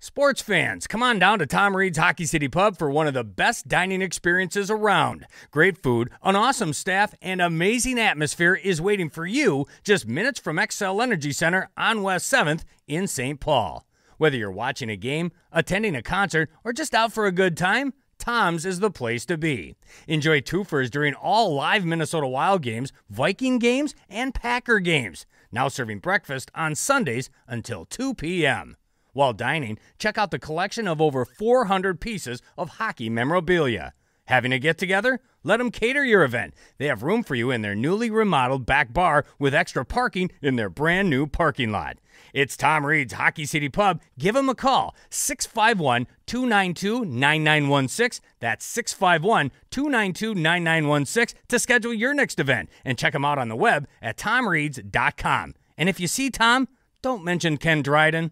Sports fans, come on down to Tom Reed's Hockey City Pub for one of the best dining experiences around. Great food, an awesome staff, and amazing atmosphere is waiting for you just minutes from XL Energy Center on West 7th in St. Paul. Whether you're watching a game, attending a concert, or just out for a good time, Tom's is the place to be. Enjoy twofers during all live Minnesota Wild games, Viking games, and Packer games. Now serving breakfast on Sundays until 2 p.m. While dining, check out the collection of over 400 pieces of hockey memorabilia. Having a get-together? Let them cater your event. They have room for you in their newly remodeled back bar with extra parking in their brand-new parking lot. It's Tom Reed's Hockey City Pub. Give them a call, 651-292-9916. That's 651-292-9916 to schedule your next event. And check them out on the web at tomreeds.com. And if you see Tom, don't mention Ken Dryden.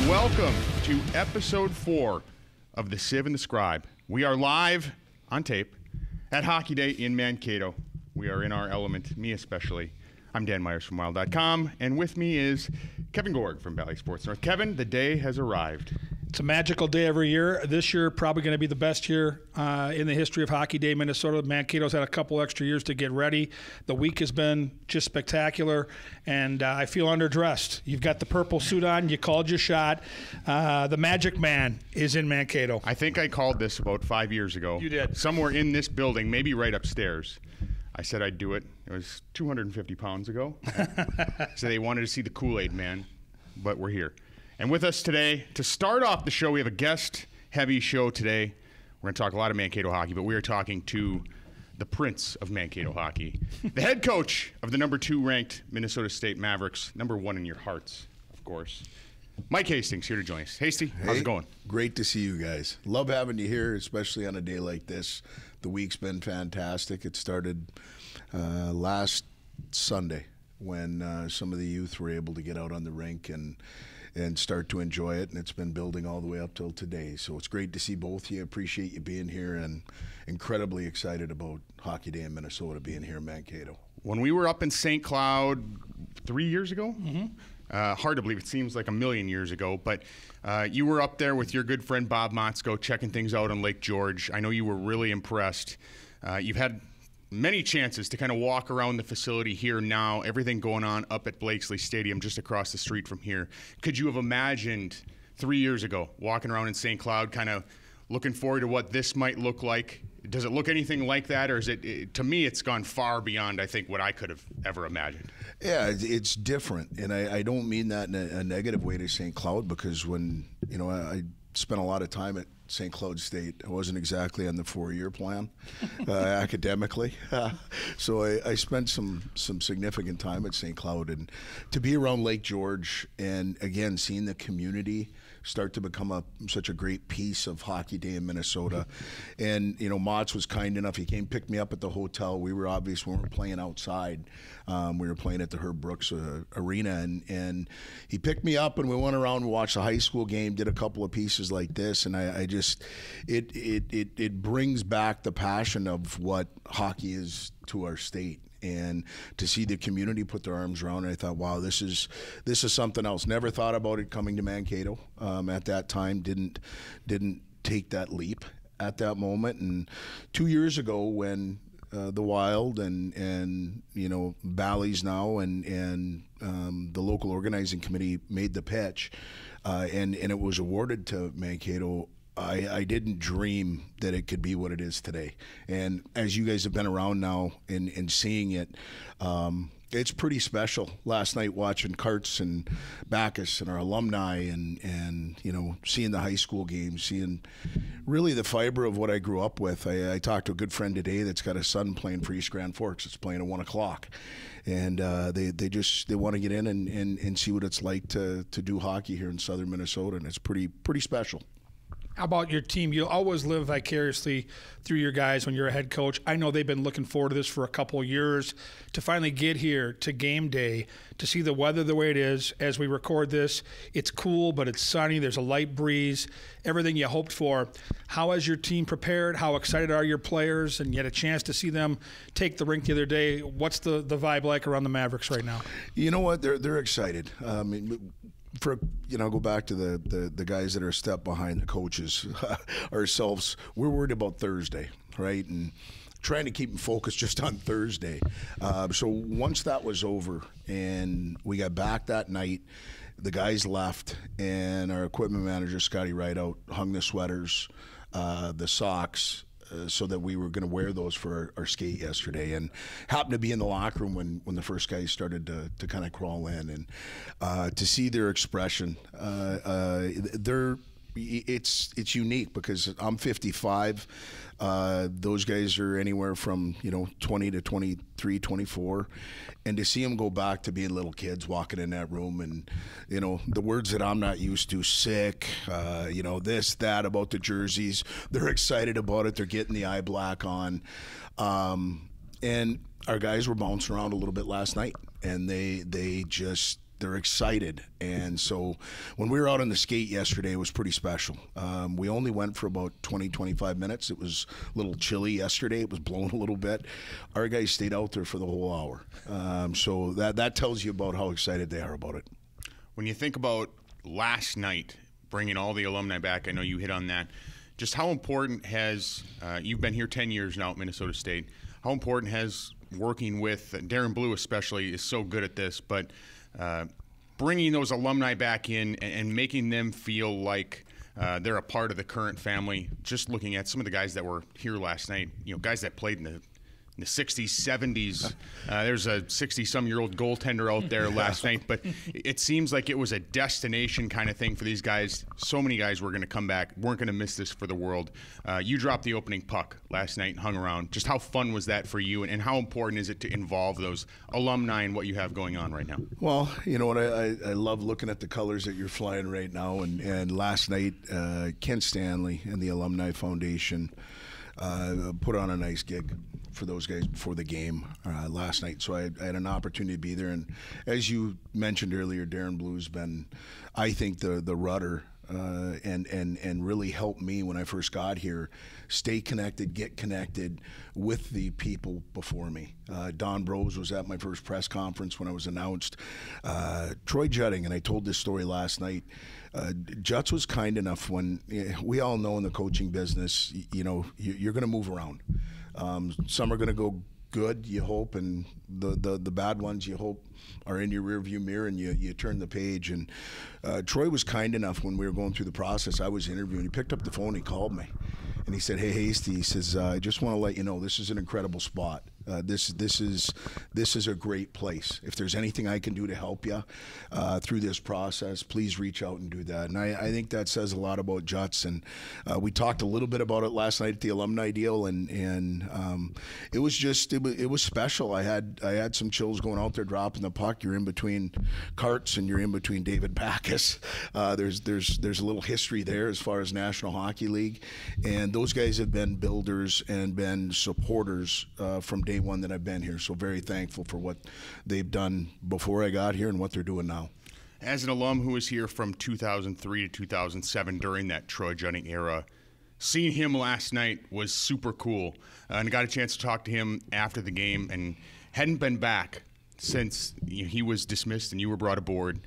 Welcome to episode 4 of the Sieve the Scribe. We are live on tape at Hockey Day in Mankato. We are in our element, me especially. I'm Dan Myers from Wild.com, and with me is Kevin Gorg from Valley Sports North. Kevin, the day has arrived. It's a magical day every year. This year, probably going to be the best year in the history of Hockey Day, Minnesota. Mankato's had a couple extra years to get ready. The week has been just spectacular, and I feel underdressed. You've got the purple suit on. You called your shot. The Magic Man is in Mankato. I think I called this about 5 years ago. You did. Somewhere in this building, maybe right upstairs. I said I'd do it. It was 250 pounds ago. So they wanted to see the Kool-Aid Man, but we're here. And with us today, to start off the show, we have a guest-heavy show today. We're going to talk a lot of Mankato hockey, but we are talking to the Prince of Mankato hockey, the head coach of the number 2 ranked Minnesota State Mavericks, number 1 in your hearts, of course. Mike Hastings here to join us. Hasty, how's it going? Great to see you guys. Love having you here, especially on a day like this. The week's been fantastic. It started last Sunday when some of the youth were able to get out on the rink and start to enjoy it, and it's been building all the way up till today. So it's great to see both of you. Appreciate you being here, and incredibly excited about Hockey Day in Minnesota being here in Mankato. When we were up in St. Cloud 3 years ago, hard to believe, it seems like a million years ago, but you were up there with your good friend Bob Motzko checking things out on Lake George. I know you were really impressed. You've had many chances to kind of walk around the facility here now, everything going on up at Blakesley Stadium just across the street from here. Could you have imagined 3 years ago walking around in St. Cloud kind of looking forward to what this might look like? Does it look anything like that, or is it to me it's gone far beyond I think what I could have ever imagined? Yeah, it's different, and I don't mean that in a negative way to St. Cloud, because when I spent a lot of time at St. Cloud State, I wasn't exactly on the 4-year plan academically. So I spent some significant time at St. Cloud, and to be around Lake George and, again, seeing the community start to become such a great piece of Hockey Day in Minnesota. And, Motz was kind enough. He came pick me up at the hotel. We were obviously, when we were playing outside, we were playing at the Herb Brooks Arena, and he picked me up, and we went around and watched a high school game, did a couple of pieces like this, and I just, it brings back the passion of what hockey is to our state. And to see the community put their arms around it, I thought, wow, this is something else. Never thought about it coming to Mankato at that time. Didn't take that leap at that moment. And 2 years ago, when the Wild and Bally's now and the local organizing committee made the pitch, and it was awarded to Mankato, I didn't dream that it could be what it is today. And as you guys have been around now and seeing it, it's pretty special. Last night watching Karts and Bacchus and our alumni and seeing the high school games, seeing really the fiber of what I grew up with. I talked to a good friend today that's got a son playing for East Grand Forks. It's playing at 1 o'clock. And they want to get in and see what it's like to do hockey here in southern Minnesota, and it's pretty special. How about your team? You'll always live vicariously through your guys when you're a head coach. I know they've been looking forward to this for a couple of years, to finally get here to game day, to see the weather the way it is. As we record this, it's cool, but it's sunny. There's a light breeze, everything you hoped for. How has your team prepared? How excited are your players? And you had a chance to see them take the rink the other day. What's the vibe like around the Mavericks right now? You know what? They're excited. Go back to the guys that are a step behind the coaches ourselves. We're worried about Thursday, right? And trying to keep them focused just on Thursday. So once that was over and we got back that night, the guys left, and our equipment manager, Scotty Rideout, hung the sweaters, the socks, so that we were going to wear those for our skate yesterday, and happened to be in the locker room when the first guys started to kind of crawl in, and to see their expression, it's unique because I'm 55. Those guys are anywhere from 20 to 23, 24, and to see them go back to being little kids walking in that room, and the words that I'm not used to, sick, this, that, about the jerseys, they're excited about it. They're getting the eye black on, and our guys were bouncing around a little bit last night, and they're excited. And so when we were out on the skate yesterday, it was pretty special. We only went for about 20, 25 minutes. It was a little chilly yesterday. It was blowing a little bit. Our guys stayed out there for the whole hour. So that tells you about how excited they are about it. When you think about last night, bringing all the alumni back, I know you hit on that, just how important has, you've been here 10 years now at Minnesota State, how important has working with, Darren Blue especially is so good at this, but bringing those alumni back in and making them feel like they're a part of the current family. Just looking at some of the guys that were here last night, guys that played in the 60s, 70s. There's a 60-some-year-old goaltender out there last night, but it seems like it was a destination kind of thing for these guys. So many guys were going to come back, weren't going to miss this for the world. You dropped the opening puck last night and hung around. Just how fun was that for you, and how important is it to involve those alumni in what you have going on right now? Well, you know what, I love looking at the colors that you're flying right now, and last night, Ken Stanley and the Alumni Foundation put on a nice gig for those guys before the game last night. So I had an opportunity to be there. And as you mentioned earlier, Darren Blue's been, I think, the rudder and really helped me when I first got here stay connected, get connected with the people before me. Don Brose was at my first press conference when I was announced. Troy Jutting, and I told this story last night, Juts was kind enough when, we all know in the coaching business, you're going to move around. Some are going to go good, you hope, and the bad ones, you hope, are in your rearview mirror, and you turn the page. And Troy was kind enough when we were going through the process. I was interviewing. He picked up the phone. He called me, and he said, "Hey, Hasty," he says, "I just want to let you know this is an incredible spot. This is a great place. If there's anything I can do to help you through this process, please reach out and do that." And I think that says a lot about Juts. And we talked a little bit about it last night at the alumni deal, and it was special. I had some chills going out there dropping the puck. You're in between Carts and you're in between David Backus. There's a little history there as far as National Hockey League, and those guys have been builders and been supporters from day one that I've been here. So very thankful for what they've done before I got here and what they're doing now. As an alum who was here from 2003 to 2007 during that Troy Jutting era, seeing him last night was super cool. And I got a chance to talk to him after the game, and hadn't been back since he was dismissed and you were brought aboard.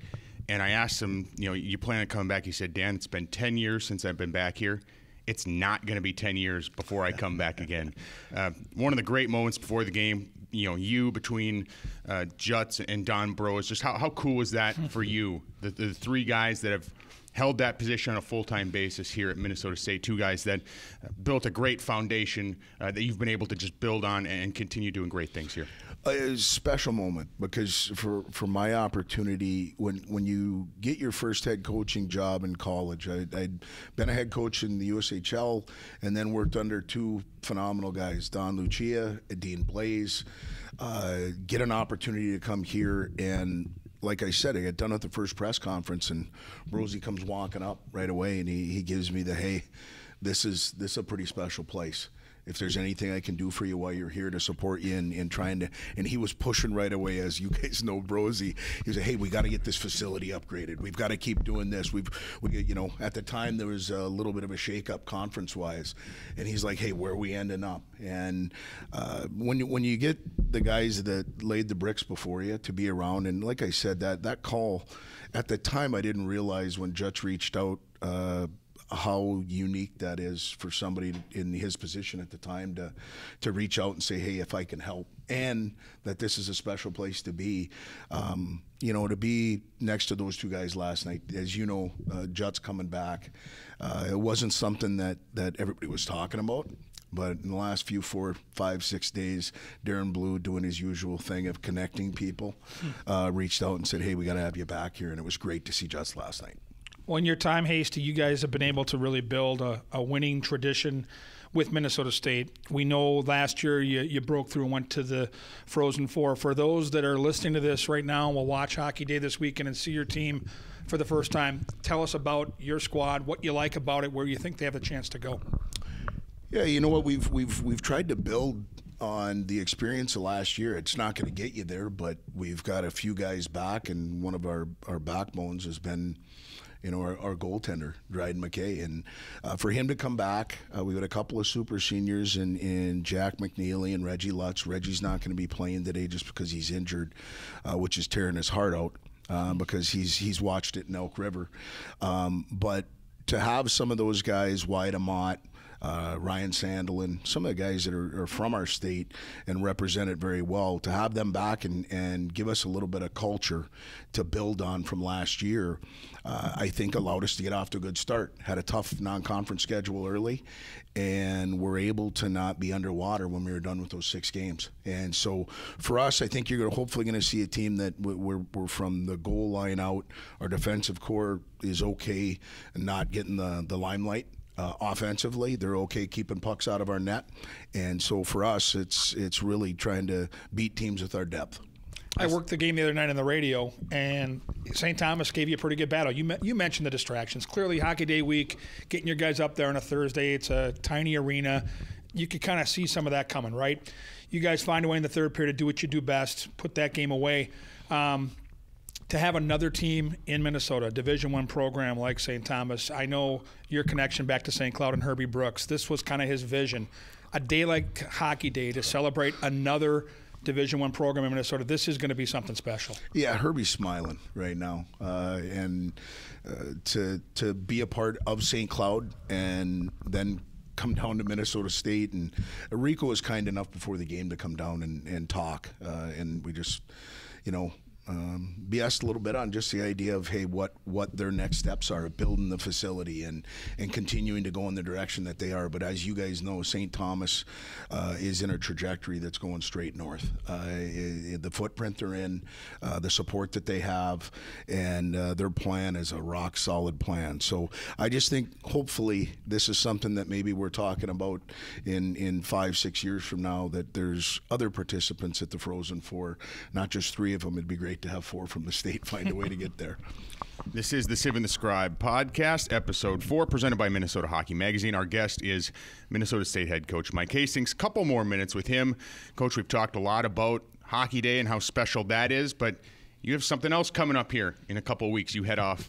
And I asked him, you plan on coming back? He said, "Dan, it's been 10 years since I've been back here. It's not going to be 10 years before I come back again." One of the great moments before the game, you between Juts and Don Brose, just how cool was that for you? The three guys that have held that position on a full-time basis here at Minnesota State, two guys that built a great foundation that you've been able to just build on and continue doing great things here. A special moment because for my opportunity, when you get your first head coaching job in college, I'd been a head coach in the USHL and then worked under two phenomenal guys, Don Lucia and Dean Blaze. Get an opportunity to come here and like I said, I got done at the first press conference, and Rosie comes walking up right away, and he gives me the, hey, this is a pretty special place. If there's anything I can do for you while you're here to support you in trying to, and he was pushing right away, as you guys know, Rosie. He said, hey, we got to get this facility upgraded. We've got to keep doing this. We at the time there was a little bit of a shakeup conference-wise, and he's like, hey, where are we ending up? And when you get the guys that laid the bricks before you to be around, and like I said, that call, at the time I didn't realize when Jutch reached out, how unique that is for somebody in his position at the time to reach out and say, hey, if I can help, and that this is a special place to be. To be next to those two guys last night, as you know, Jut's coming back. It wasn't something that everybody was talking about. But in the last few 4, 5, 6 days, Darren Blue, doing his usual thing of connecting people, reached out and said, hey, we got to have you back here. And it was great to see Juts last night. Well, in your time, Hasty, you guys have been able to really build a winning tradition with Minnesota State. We know last year you broke through and went to the Frozen Four. For those that are listening to this right now and will watch Hockey Day this weekend and see your team for the first time, tell us about your squad, what you like about it, where you think they have a chance to go. Yeah, you know what, we've tried to build on the experience of last year. It's not going to get you there, but we've got a few guys back, and one of our backbones has been, our goaltender, Dryden McKay. And for him to come back, we've got a couple of super seniors in Jack McNeely and Reggie Lutz. Reggie's not going to be playing today just because he's injured, which is tearing his heart out because he's watched it in Elk River. But to have some of those guys, Wyatt Amott, Ryan Sandelin, some of the guys that are from our state and represent it very well, to have them back and give us a little bit of culture to build on from last year, I think allowed us to get off to a good start. Had a tough non-conference schedule early, and were able to not be underwater when we were done with those 6 games. And so for us, I think you're hopefully going to see a team that we're from the goal line out. Our defensive core is okay and not getting the limelight. Offensively, they're okay keeping pucks out of our net, and so for us, it's really trying to beat teams with our depth. I worked the game the other night on the radio, and St. Thomas gave you a pretty good battle. You mentioned the distractions. Clearly, Hockey Day week, getting your guys up there on a Thursday, it's a tiny arena. You could kind of see some of that coming, right? You guys find a way in the third period to do what you do best, put that game away. To have another team in Minnesota, a Division I program like St. Thomas, I know your connection back to St. Cloud and Herbie Brooks. This was kind of his vision. A day like Hockey Day to celebrate another Division I program in Minnesota, this is going to be something special. Yeah, Herbie's smiling right now. And to be a part of St. Cloud and then come down to Minnesota State. And Rico was kind enough before the game to come down and talk. And we just, BS'd a little bit on just the idea of, hey, what their next steps are of building the facility and continuing to go in the direction that they are. But as you guys know, St. Thomas is in a trajectory that's going straight north. The footprint they're in, the support that they have, and their plan is a rock-solid plan. So I just think hopefully this is something that maybe we're talking about in 5, 6 years from now, that there's other participants at the Frozen Four, not just 3 of them. It'd be great to have 4 from the state find a way to get there. This is the Sieve The Scribe podcast, episode 4, presented by Minnesota Hockey Magazine. Our guest is Minnesota State head coach Mike Hastings. Couple more minutes with him. Coach, we've talked a lot about Hockey Day and how special that is, but you have something else coming up here in a couple of weeks. You head off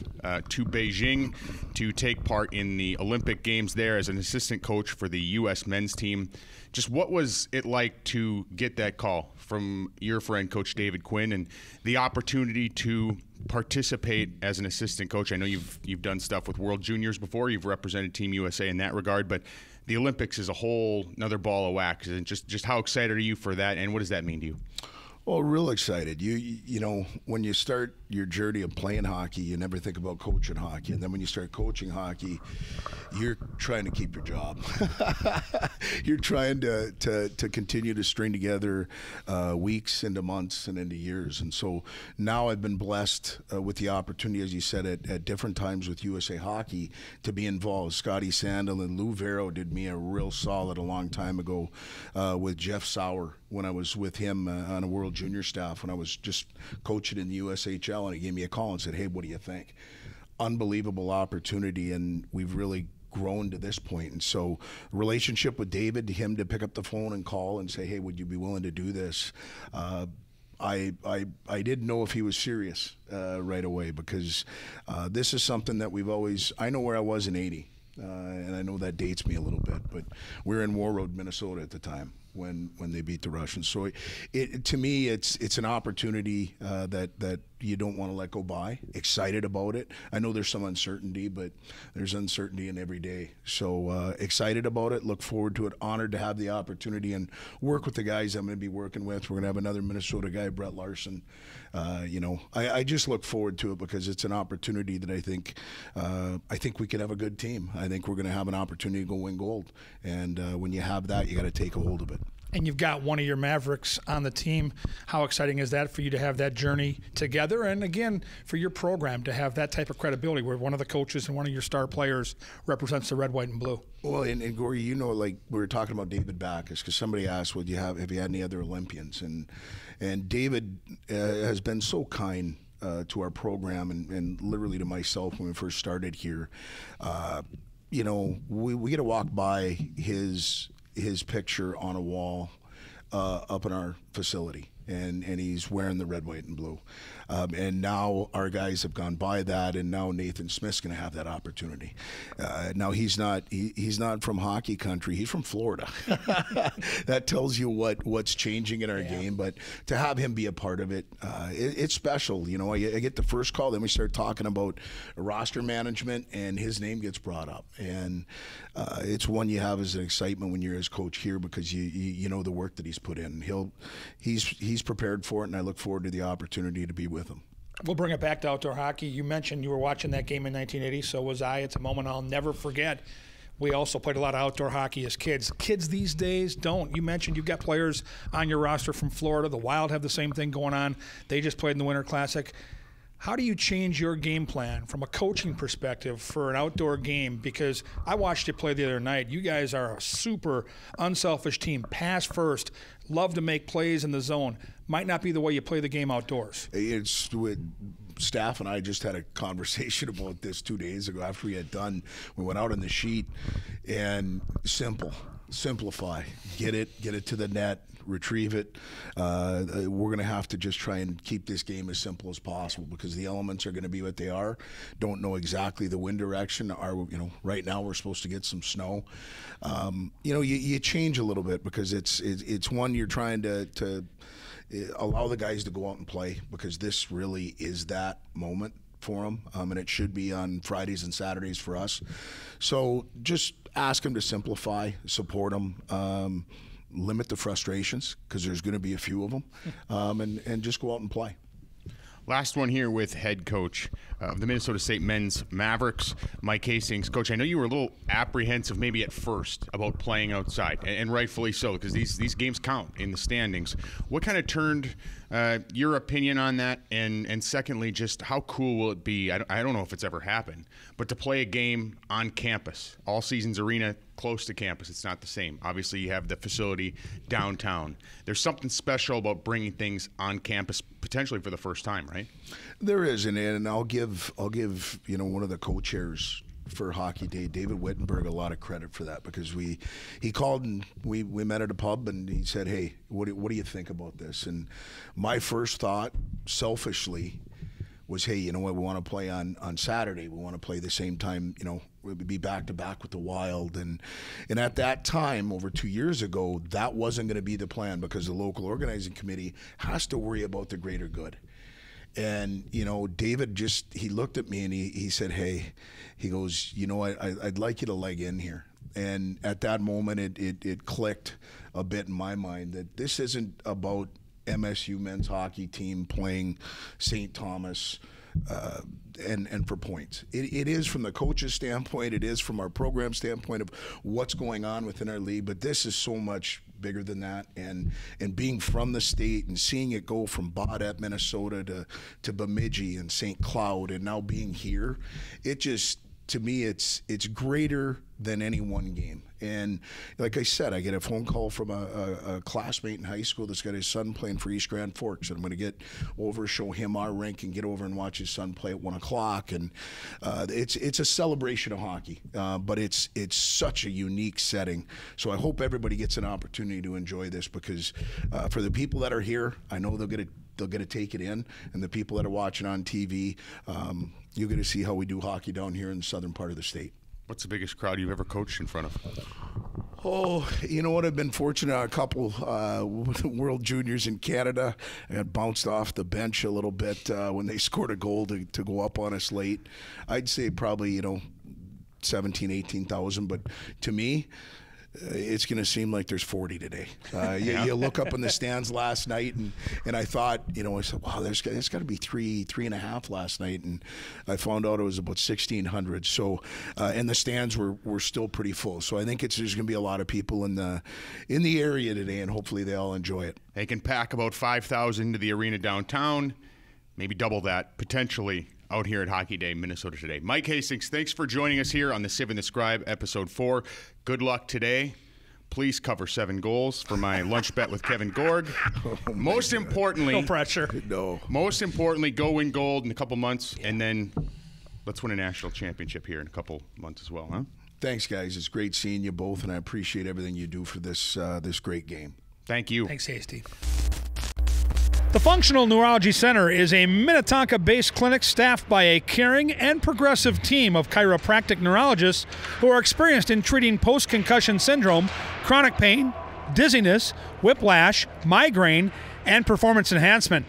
to Beijing to take part in the Olympic Games there as an assistant coach for the U.S. men's team. Just what was it like to get that call from your friend, Coach David Quinn, and the opportunity to participate as an assistant coach? I know you've done stuff with World Juniors before. You've represented Team USA in that regard, but the Olympics is a whole another ball of wax. And just how excited are you for that, and what does that mean to you? Well, real excited. You know, when you start your journey of playing hockey, you never think about coaching hockey. And then when you start coaching hockey, you're trying to keep your job. You're trying to continue to string together weeks into months and into years. And so now I've been blessed with the opportunity, as you said, at different times with USA Hockey to be involved. Scotty Sandel and Lou Vero did me a real solid a long time ago with Jeff Sauer when I was with him on a World Junior staff when I was just coaching in the USHL. while, and he gave me a call and said, hey, what do you think? Unbelievable opportunity, and we've really grown to this point. And so relationship with David, him to pick up the phone and call and say, hey, would you be willing to do this? I didn't know if he was serious right away, because this is something that we've always, I know where I was in 80, and I know that dates me a little bit, but we were in War Road, Minnesota at the time when they beat the Russians. So to me, it's an opportunity that you don't want to let go by. Excited about it. I know there's some uncertainty, but there's uncertainty in every day. So excited about it. Look forward to it. Honored to have the opportunity and work with the guys I'm going to be working with. We're going to have another Minnesota guy, Brett Larson. I just look forward to it because it's an opportunity that I think we can have a good team. I think we're going to have an opportunity to go win gold. And when you have that, you got to take a hold of it. And you've got one of your Mavericks on the team. How exciting is that for you to have that journey together? And again, for your program to have that type of credibility where one of the coaches and one of your star players represents the red, white, and blue. Well, and Gordy, like we were talking about David Backus, because somebody asked, have you had any other Olympians? And David has been so kind to our program and literally to myself when we first started here. We get to walk by his picture on a wall up in our facility, and he's wearing the red, white, and blue. And now our guys have gone by that, and now Nathan Smith's going to have that opportunity. Now he's not from hockey country; he's from Florida. That tells you what's changing in our game. But to have him be a part of it, it's special. I get the first call, then we start talking about roster management, and his name gets brought up, and it's one you have as an excitement when you're his coach here, because you know the work that he's put in. He's prepared for it, and I look forward to the opportunity to be with him. We'll bring it back to outdoor hockey. You mentioned you were watching that game in 1980, so was I. It's a moment I'll never forget. We also played a lot of outdoor hockey as kids. Kids these days don't. You mentioned you've got players on your roster from Florida. The Wild have the same thing going on. They just played in the Winter Classic. How do you change your game plan from a coaching perspective for an outdoor game? Because I watched you play the other night. You guys are a super unselfish team. Pass first. Love to make plays in the zone. Might not be the way you play the game outdoors. It's with staff, and I just had a conversation about this 2 days ago after we had done. We went out on the sheet, and simplify. Get it to the net. Retrieve it. We're going to have to just try and keep this game as simple as possible, because the elements are going to be what they are. Don't know exactly the wind direction. Right now we're supposed to get some snow. You change a little bit, because it's one, you're trying to allow the guys to go out and play, because this really is that moment for them, and it should be on Fridays and Saturdays for us. So just ask them to simplify, support them. Limit the frustrations, because there's going to be a few of them, and just go out and play. Last one here with head coach of the Minnesota State men's Mavericks, Mike Hastings. Coach, I know you were a little apprehensive maybe at first about playing outside, and rightfully so, because these games count in the standings. What kind of turned your opinion on that? And secondly, just how cool will it be? I don't know if it's ever happened, but to play a game on campus, All Seasons Arena, close to campus. It's not the same. Obviously, you have the facility downtown. There's something special about bringing things on campus, potentially for the first time, right? There is, and I'll give one of the co-chairs for Hockey Day, David Wittenberg, a lot of credit for that, because he called and we met at a pub, and he said, hey, what do you think about this? And my first thought, selfishly, was, hey, you know what, we want to play on Saturday. We want to play the same time, we'll be back-to-back with the Wild. And at that time, over 2 years ago, that wasn't going to be the plan, because the local organizing committee has to worry about the greater good. And, David he looked at me and he said, hey, he goes, I'd like you to leg in here. And at that moment, it clicked a bit in my mind that this isn't about MSU men's hockey team playing St. Thomas and for points. It is from the coach's standpoint. It is from our program standpoint of what's going on within our league. But this is so much bigger than that. And being from the state and seeing it go from Baudette, Minnesota to Bemidji and St. Cloud, and now being here, it just to me, it's greater than any one game. And like I said, I get a phone call from a classmate in high school that's got his son playing for East Grand Forks, and I'm going to get over, show him our rink, and get over and watch his son play at 1 o'clock. And it's a celebration of hockey, but it's such a unique setting. So I hope everybody gets an opportunity to enjoy this, because for the people that are here, I know they'll get to take it in, and the people that are watching on TV, you're going to see how we do hockey down here in the southern part of the state. What's the biggest crowd you've ever coached in front of? Oh, you know what? I've been fortunate on a couple World Juniors in Canada. I got bounced off the bench a little bit when they scored a goal to go up on us late. I'd say probably, 17,000, 18,000. But to me, it's going to seem like there's 40 today. You look up in the stands last night, and I thought, I said, wow, there's got to be three and a half last night, and I found out it was about 1,600. So, and the stands were still pretty full. So I think there's going to be a lot of people in the area today, and hopefully they all enjoy it. They can pack about 5,000 into the arena downtown, maybe double that potentially out here at Hockey Day, Minnesota today. Mike Hastings, thanks for joining us here on the Sieve The Scribe, Episode 4. Good luck today. Please cover 7 goals for my lunch bet with Kevin Gorg. Most importantly, no pressure. No. Most importantly, go win gold in a couple months, and then let's win a national championship here in a couple months as well, huh? Thanks, guys. It's great seeing you both, and I appreciate everything you do for this great game. Thank you. Thanks, Hasty. The Functional Neurology Center is a Minnetonka-based clinic staffed by a caring and progressive team of chiropractic neurologists who are experienced in treating post-concussion syndrome, chronic pain, dizziness, whiplash, migraine, and performance enhancement.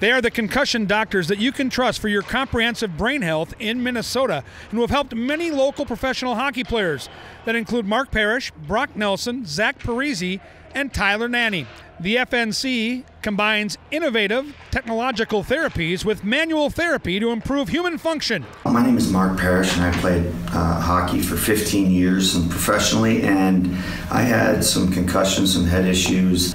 They are the concussion doctors that you can trust for your comprehensive brain health in Minnesota, and who have helped many local professional hockey players that include Mark Parrish, Brock Nelson, Zach Parisi, and Tyler Nanny. The FNC combines innovative technological therapies with manual therapy to improve human function. My name is Mark Parrish, and I played hockey for 15 years and professionally, and I had some concussions, some head issues.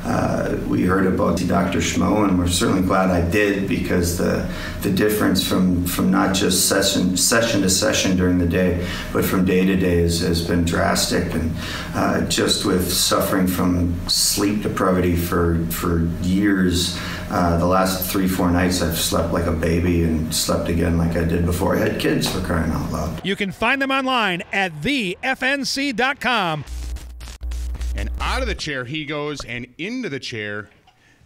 We heard about Dr. Schmo, and we're certainly glad I did, because the difference from not just session to session during the day, but from day to day has been drastic. And just with suffering from sleep depravity for years, the last 3-4 nights I've slept like a baby and slept again like I did before I had kids, for crying out loud. You can find them online at thefnc.com. And out of the chair he goes, and into the chair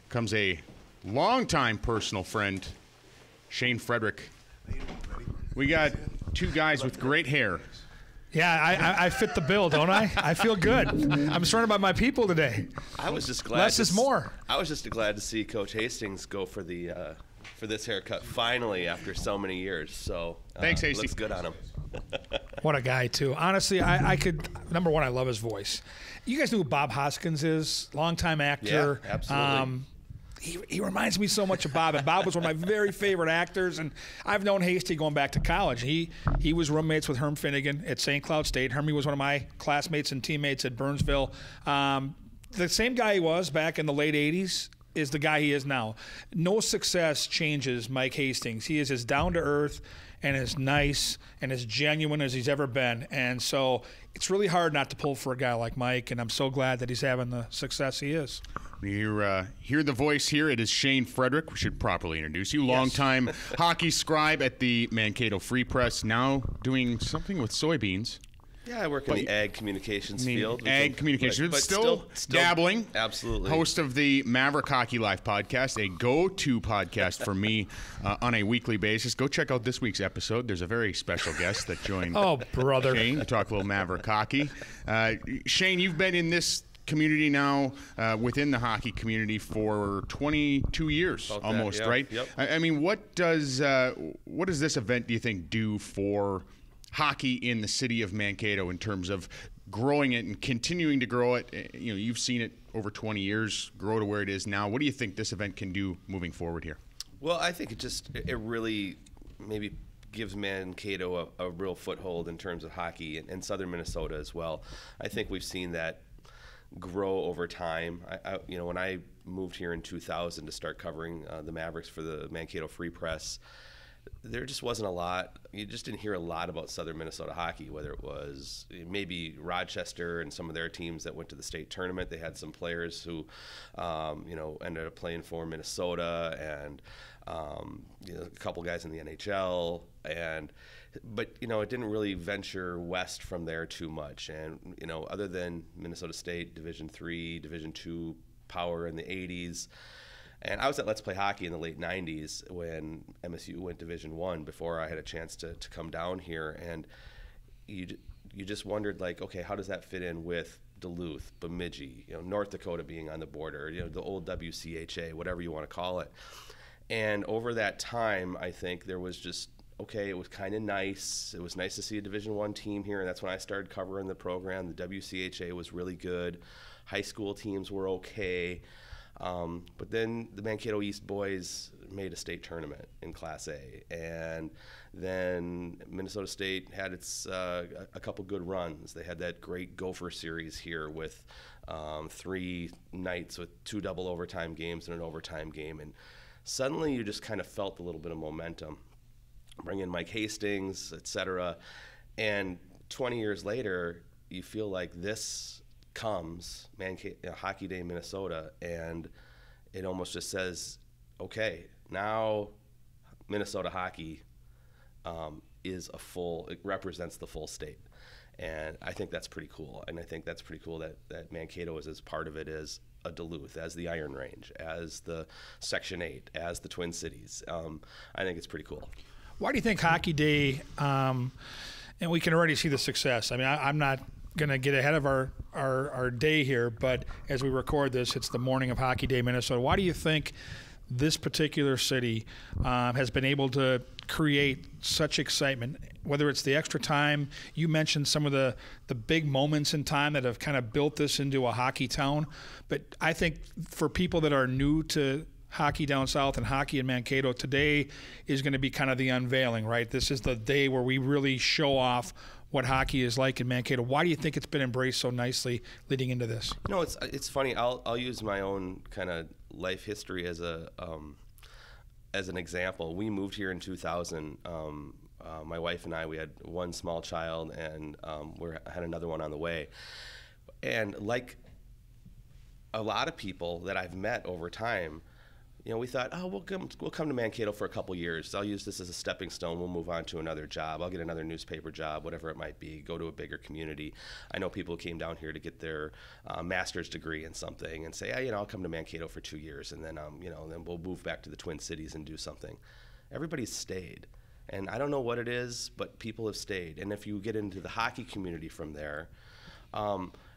comes a longtime personal friend, Shane Frederick. We got 2 guys with great hair. Yeah, I fit the bill, don't I? I feel good. I'm surrounded by my people today. I was just glad. Less is more. I was just glad to see Coach Hastings go for this haircut finally after so many years. So thanks, Hastings. Looks good on him. What a guy, too. Honestly, I could. Number one, I love his voice. You guys know who Bob Hoskins is? Longtime actor. Yeah, absolutely. He reminds me so much of Bob, and Bob was one of my very favorite actors, and I've known Hasty going back to college. He was roommates with Herm Finnegan at St. Cloud State. Hermie was one of my classmates and teammates at Burnsville. The same guy he was back in the late 80s is the guy he is now. No success changes Mike Hastings. He is as down-to-earth and as nice and as genuine as he's ever been. And so it's really hard not to pull for a guy like Mike, and I'm so glad that he's having the success he is. You hear the voice here. It is Shane Frederick. We should properly introduce you. Longtime hockey scribe at the Mankato Free Press, now doing something with soybeans. Yeah, I work in the ag communications field. Ag communications, but still dabbling. Absolutely. Host of the Maverick Hockey Live podcast, a go-to podcast for me on a weekly basis. Go check out this week's episode. There's a very special guest that joined Shane to talk a little Maverick hockey. Shane, you've been in this community now, within the hockey community for 22 years almost, right? Yep. I mean, what does this event, do you think, do for hockey in the city of Mankato in terms of growing it and continuing to grow it? You've seen it over 20 years grow to where it is now. What do you think this event can do moving forward here? Well, I think it really maybe gives Mankato a real foothold in terms of hockey and southern Minnesota as well. I think we've seen that grow over time. When I moved here in 2000 to start covering the Mavericks for the Mankato Free Press, there just wasn't a lot. You just didn't hear a lot about Southern Minnesota hockey, whether it was maybe Rochester and some of their teams that went to the state tournament. They had some players who, ended up playing for Minnesota, and a couple guys in the NHL, but it didn't really venture west from there too much. And other than Minnesota State Division III, Division II power in the 80s. And I was at Let's Play Hockey in the late 90s when MSU went Division I, before I had a chance to come down here. And you just wondered, like, okay, how does that fit in with Duluth, Bemidji, North Dakota being on the border, the old WCHA, whatever you want to call it. And over that time, I think there was just, okay, it was kind of nice. It was nice to see a Division I team here, and that's when I started covering the program. The WCHA was really good. High school teams were okay. But then the Mankato East boys made a state tournament in Class A, and then Minnesota State had a couple good runs. They had that great Gopher series here with 3 nights with 2 double overtime games and an overtime game, and suddenly you just kind of felt a little bit of momentum. Bring in Mike Hastings, etc., and 20 years later, you feel like this comes Hockey Day Minnesota, and it almost just says, okay, now Minnesota hockey it represents the full state, and I think that's pretty cool. And I think that's pretty cool that Mankato is as part of it as a Duluth, as the Iron Range, as the Section 8, as the Twin Cities. I think it's pretty cool. Why do you think Hockey Day, and we can already see the success? I mean, I'm not going to get ahead of our day here, but as we record this, it's the morning of Hockey Day Minnesota. Why do you think this particular city has been able to create such excitement, whether it's the extra time? You mentioned some of the big moments in time that have kind of built this into a hockey town, but I think for people that are new to hockey down south and hockey in Mankato, today is going to be kind of the unveiling, right? This is the day where we really show off what hockey is like in Mankato. Why do you think it's been embraced so nicely leading into this? It's funny. I'll use my own kind of life history as an example. We moved here in 2000. My wife and I, we had one small child, and we had another one on the way. And like a lot of people that I've met over time, we thought, oh, we'll come to Mankato for a couple years. I'll use this as a stepping stone. We'll move on to another job. I'll get another newspaper job, whatever it might be, go to a bigger community. I know people who came down here to get their master's degree in something and say, I'll come to Mankato for 2 years, and then, then we'll move back to the Twin Cities and do something. Everybody's stayed. And I don't know what it is, but people have stayed. And if you get into the hockey community from there,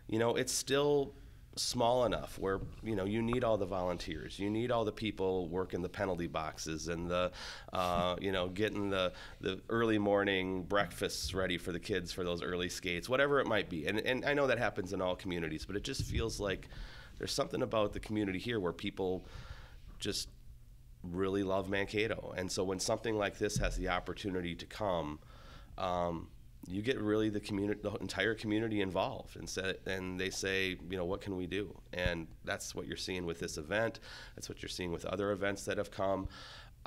it's still small enough where you need all the volunteers, you need all the people working the penalty boxes and the getting the early morning breakfasts ready for the kids for those early skates, whatever it might be. And I know that happens in all communities, but it just feels like there's something about the community here where people just really love Mankato. And so when something like this has the opportunity to come, you get really the entire community involved, and they say, what can we do? And that's what you're seeing with this event. That's what you're seeing with other events that have come.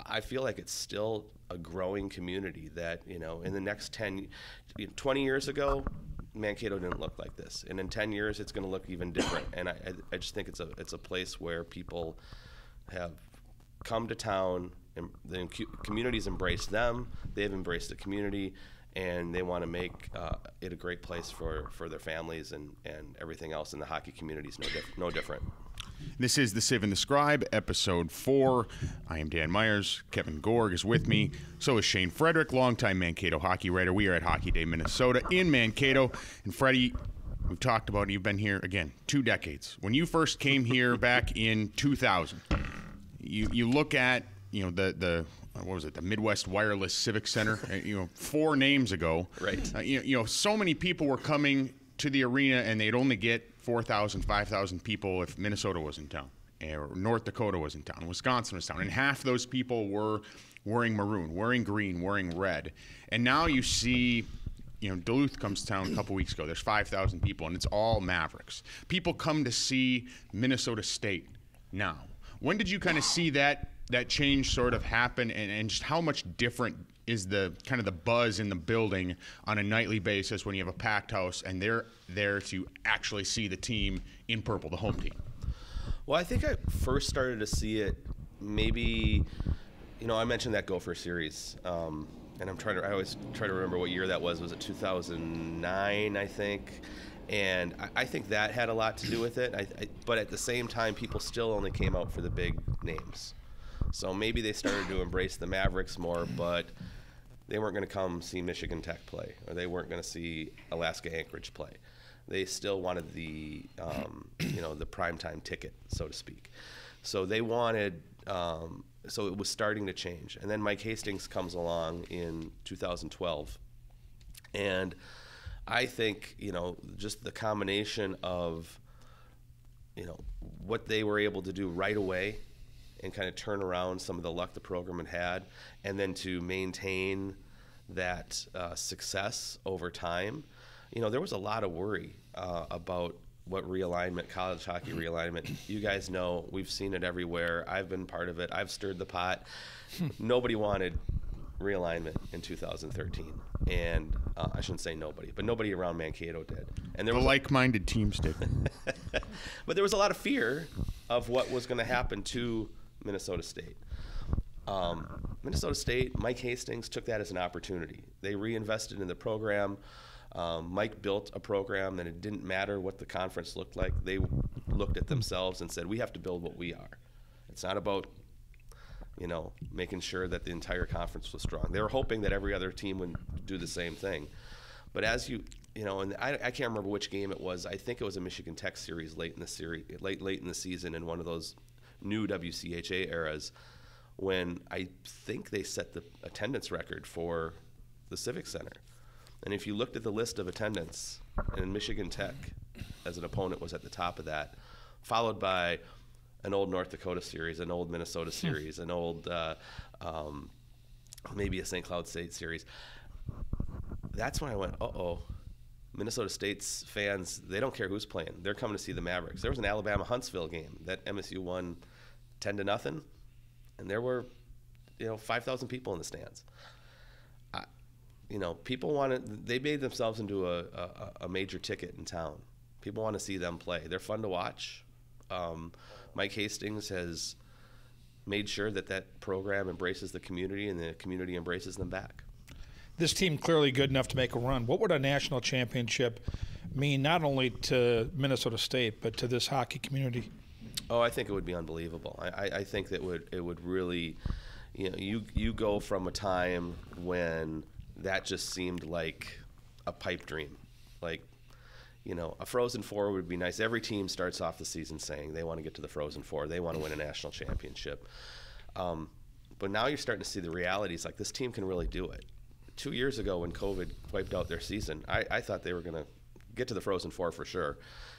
I feel like it's still a growing community that, in the next 20 years ago, Mankato didn't look like this. And in 10 years, it's going to look even different. And I just think it's a place where people have come to town, and the community's embraced them. They've embraced the community, and they want to make it a great place for their families and everything else, and the hockey community is no different. This is the Sieve the Scribe, episode 4. I am Dan Myers. Kevin Gorg is with me. So is Shane Frederick, longtime Mankato hockey writer. We are at Hockey Day Minnesota in Mankato. And Freddie, we've talked about it. You've been here, again, 2 decades. When you first came here back in 2000, you look at, the what was it, the Midwest Wireless Civic Center, 4 names ago. Right. So many people were coming to the arena, and they'd only get 4,000, 5,000 people if Minnesota was in town, or North Dakota was in town, Wisconsin was in town, and half those people were wearing maroon, wearing green, wearing red. And now you see, Duluth comes to town a couple weeks ago. There's 5,000 people, and it's all Mavericks. People come to see Minnesota State now. When did you kind of see that that change sort of happen, and just how much different is the kind of the buzz in the building on a nightly basis when you have a packed house and they're there to actually see the team in purple, the home team? Well, I think I first started to see it maybe, I mentioned that Gopher series, and I always try to remember what year that was. Was it 2009, I think? And I think that had a lot to do with it. But at the same time, people still only came out for the big names. So maybe they started to embrace the Mavericks more, but they weren't going to come see Michigan Tech play, or they weren't going to see Alaska Anchorage play. They still wanted the, the primetime ticket, so to speak. So they wanted, so it was starting to change. And then Mike Hastings comes along in 2012. And I think, just the combination of, what they were able to do right away and kind of turn around some of the luck the program had, and then to maintain that success over time. There was a lot of worry about what realignment, college hockey realignment. You guys know, we've seen it everywhere. I've been part of it. I've stirred the pot. Nobody wanted realignment in 2013. And I shouldn't say nobody, but nobody around Mankato did. And there was like-minded teams did. But there was a lot of fear of what was going to happen to Minnesota State. Minnesota State, Mike Hastings took that as an opportunity. They reinvested in the program. Mike built a program that it didn't matter what the conference looked like. They looked at themselves and said, we have to build what we are. It's not about, making sure that the entire conference was strong. They were hoping that every other team would do the same thing. But as and I can't remember which game it was. I think it was a Michigan Tech series late in the season in one of those new WCHA eras, when I think they set the attendance record for the Civic Center. And if you looked at the list of attendance, and Michigan Tech as an opponent was at the top of that, followed by an old North Dakota series, an old Minnesota series, an old maybe a St. Cloud State series. That's when I went, Minnesota State's fans, they don't care who's playing. They're coming to see the Mavericks. There was an Alabama-Huntsville game that MSU won 10-0, and there were 5,000 people in the stands. People they made themselves into a major ticket in town. People want to see them play. They're fun to watch. Mike Hastings has made sure that program embraces the community, and the community embraces them back. This team clearly good enough to make a run. What would a national championship mean not only to Minnesota State but to this hockey community? Oh, I think it would be unbelievable. I think that it would really, you go from a time when that just seemed like a pipe dream. Like, a Frozen Four would be nice. Every team starts off the season saying they want to get to the Frozen Four. They want to win a national championship. But now you're starting to see the realities. Like, this team can really do it. 2 years ago when COVID wiped out their season, I thought they were going to get to the Frozen Four for sure,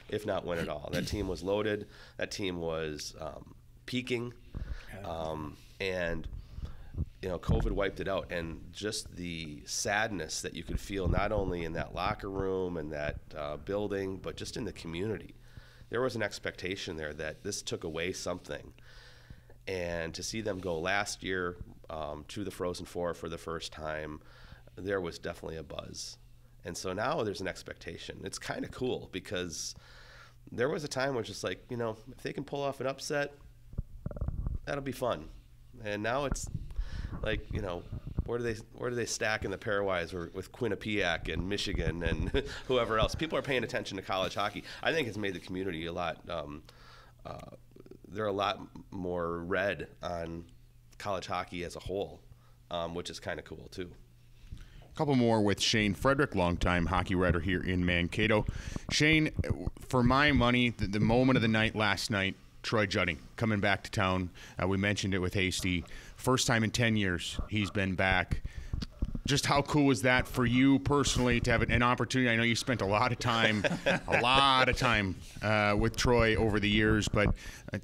if not win it all. That team was loaded. That team was peaking. And COVID wiped it out, and just the sadness that you could feel not only in that locker room and that building, but just in the community. There was an expectation there that this took away something. And to see them go last year to the Frozen Four for the first time, there was definitely a buzz. And so now there's an expectation. It's kind of cool because there was a time where it's just like, if they can pull off an upset, that'll be fun. And now it's like, where do they stack in the pairwise with Quinnipiac and Michigan and whoever else? People are paying attention to college hockey. I think it's made the community a lot. They're a lot more red on college hockey as a whole, which is kind of cool too. A couple more with Shane Frederick, longtime hockey writer here in Mankato. Shane, for my money, the moment of the night last night, Troy Judding coming back to town. We mentioned it with Hasty. First time in 10 years he's been back. Just how cool was that for you personally to have an opportunity? I know you spent a lot of time with Troy over the years, but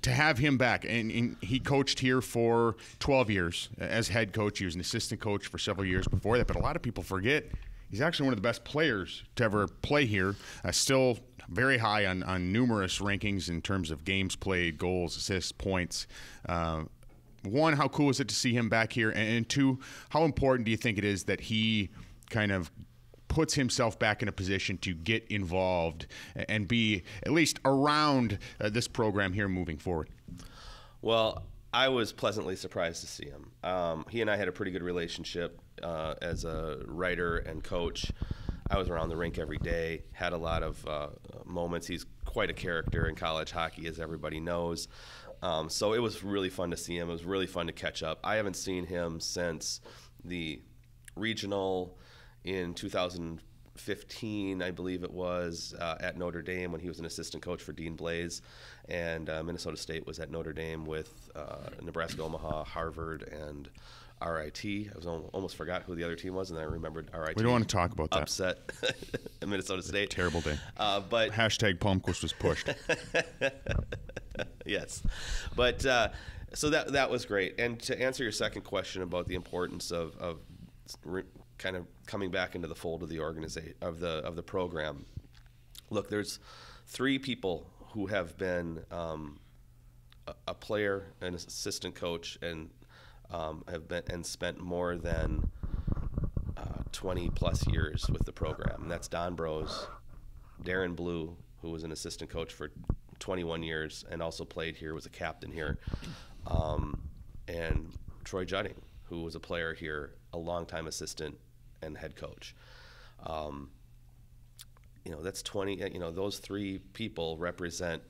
to have him back, and he coached here for 12 years as head coach. He was an assistant coach for several years before that, but a lot of people forget he's actually one of the best players to ever play here. Still very high on numerous rankings in terms of games played, goals, assists, points. one, how cool is it to see him back here? And two, how important do you think it is that he kind of puts himself back in a position to get involved and be at least around this program here moving forward? Well, I was pleasantly surprised to see him. He and I had a pretty good relationship as a writer and coach. I was around the rink every day, had a lot of moments. He's quite a character in college hockey, as everybody knows. So it was really fun to see him. It was really fun to catch up. I haven't seen him since the regional in 2015, I believe it was, at Notre Dame when he was an assistant coach for Dean Blaze, and Minnesota State was at Notre Dame with Nebraska, Omaha, Harvard, and RIT. I almost forgot who the other team was, and then I remembered RIT. We don't want to talk about that. Upset Minnesota State. Terrible day. But hashtag Palmquist was pushed. Yes, but so that was great. And to answer your second question about the importance of kind of coming back into the fold of the organization of the program. Look, there's 3 people who have been a player, an assistant coach, and have been and spent more than 20 plus years with the program. And that's Don Brose, Darren Blue, who was an assistant coach for 21 years and also played here, was a captain here, and Troy Jutting, who was a player here, a longtime assistant and head coach. That's 20. Those 3 people represent,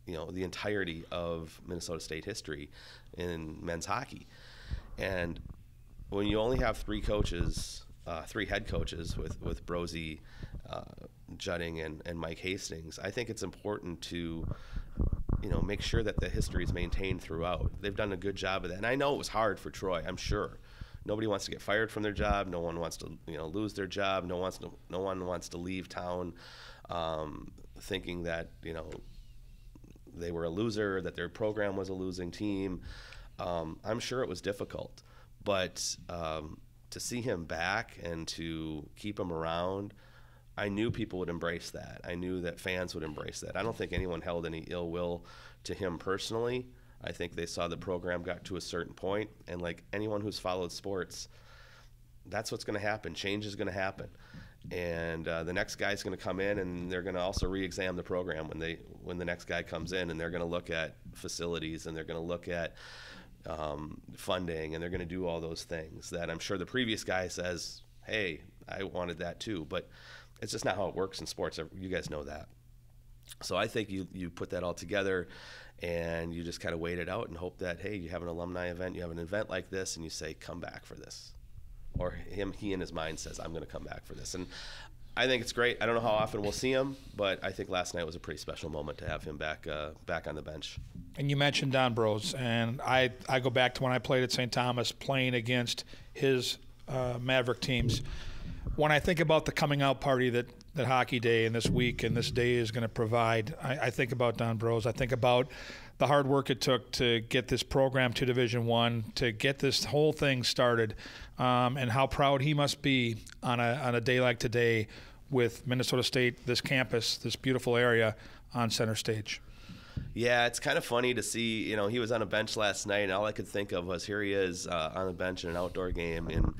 the entirety of Minnesota State history in men's hockey. And when you only have 3 coaches, 3 head coaches with Brosey, Jutting, and Mike Hastings, I think it's important to make sure that the history is maintained throughout. They've done a good job of that. And I know it was hard for Troy, I'm sure. Nobody wants to get fired from their job. No one wants to, lose their job. No one wants to leave town thinking that, they were a loser, that their program was a losing team. I'm sure it was difficult. But to see him back and to keep him around, I knew people would embrace that. I knew that fans would embrace that. I don't think anyone held any ill will to him personally. I think they saw the program got to a certain point, and like anyone who's followed sports, that's what's going to happen. Change is going to happen, and the next guy's going to come in, and they're going to also re-examine the program when the next guy comes in, and they're going to look at facilities, and they're going to look at funding, and they're going to do all those things that I'm sure the previous guy says, hey, I wanted that too, but it's just not how it works in sports. You guys know that. So I think you put that all together, and you just kind of wait it out and hope that, hey, you have an alumni event, you have an event like this, and you say, come back for this. Or he in his mind says, I'm going to come back for this. And I think it's great. I don't know how often we'll see him, but I think last night was a pretty special moment to have him back on the bench. And you mentioned Don Brose, and I go back to when I played at St. Thomas playing against his Maverick teams. When I think about the coming out party that Hockey Day and this week and this day is going to provide, I think about Don Brose. I think about the hard work it took to get this program to Division I, to get this whole thing started, and how proud he must be on a day like today with Minnesota State, this campus, this beautiful area on center stage. Yeah, it's kind of funny to see, he was on a bench last night, and all I could think of was here he is on a bench in an outdoor game in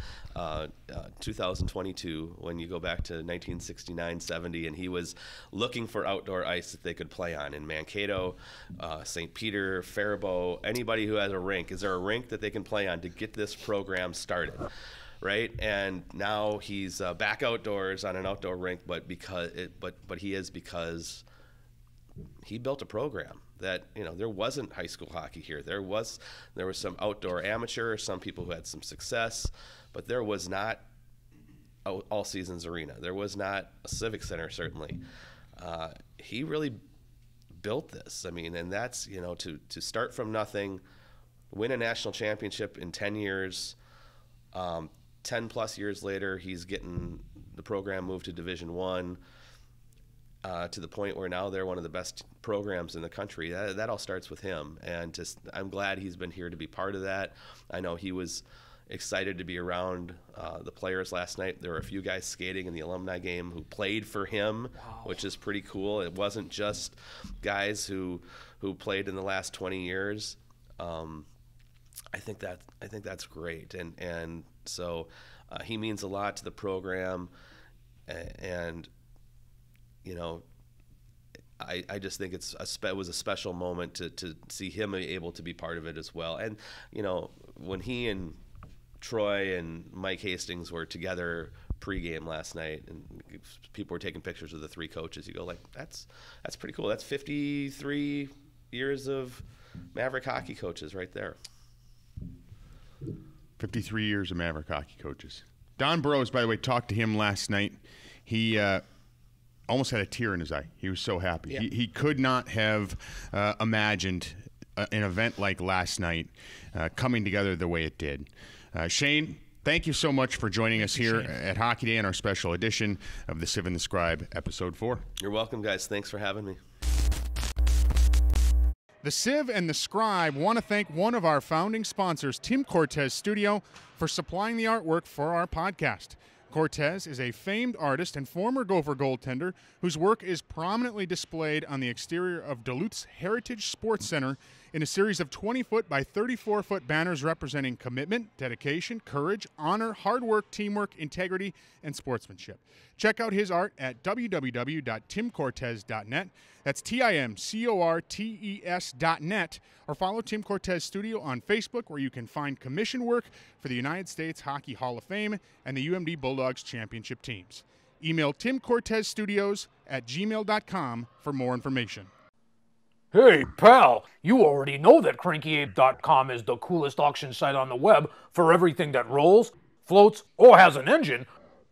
2022, when you go back to 1969-70, and he was looking for outdoor ice that they could play on in Mankato, St. Peter, Faribault, anybody who has a rink. Is there a rink that they can play on to get this program started? Right, and now he's back outdoors on an outdoor rink, but he is because he built a program that, there wasn't high school hockey here. There was some outdoor amateur, some people who had some success, but there was not all seasons arena. There was not a civic center, certainly. He really built this. I mean, and that's, to start from nothing, win a national championship in 10 years, 10 plus years later, he's getting the program moved to Division I, to the point where now they're one of the best programs in the country. That all starts with him, and I'm glad he's been here to be part of that. I know he was excited to be around the players last night. There were a few guys skating in the alumni game who played for him, which is pretty cool. It wasn't just guys who played in the last 20 years. I think that's great, and so he means a lot to the program, and you know, I just think it was a special moment to see him able to be part of it as well. And you know, when he and Troy and Mike Hastings were together pregame last night, and people were taking pictures of the three coaches, you go like, that's pretty cool. That's 53 years of Maverick hockey coaches right there. 53 years of Maverick hockey coaches. Don Burrows, by the way, talked to him last night. He almost had a tear in his eye. He was so happy. Yeah. He could not have imagined an event like last night coming together the way it did. Shane, thank you so much for joining us here at Hockey Day in our special edition of the Sieve the Scribe, Episode 4. You're welcome, guys. Thanks for having me. The Sieve and the Scribe want to thank one of our founding sponsors, Tim Cortez Studio, for supplying the artwork for our podcast. Cortez is a famed artist and former Gopher goaltender whose work is prominently displayed on the exterior of Duluth's Heritage Sports Center in a series of 20-foot by 34-foot banners representing commitment, dedication, courage, honor, hard work, teamwork, integrity, and sportsmanship. Check out his art at www.timcortez.net. That's TIMCORTES.net, or follow Tim Cortez Studio on Facebook, where you can find commission work for the United States Hockey Hall of Fame and the UMD Bulldogs championship teams. Email timcortezstudios@gmail.com for more information. Hey, pal, you already know that CrankyApe.com is the coolest auction site on the web for everything that rolls, floats, or has an engine.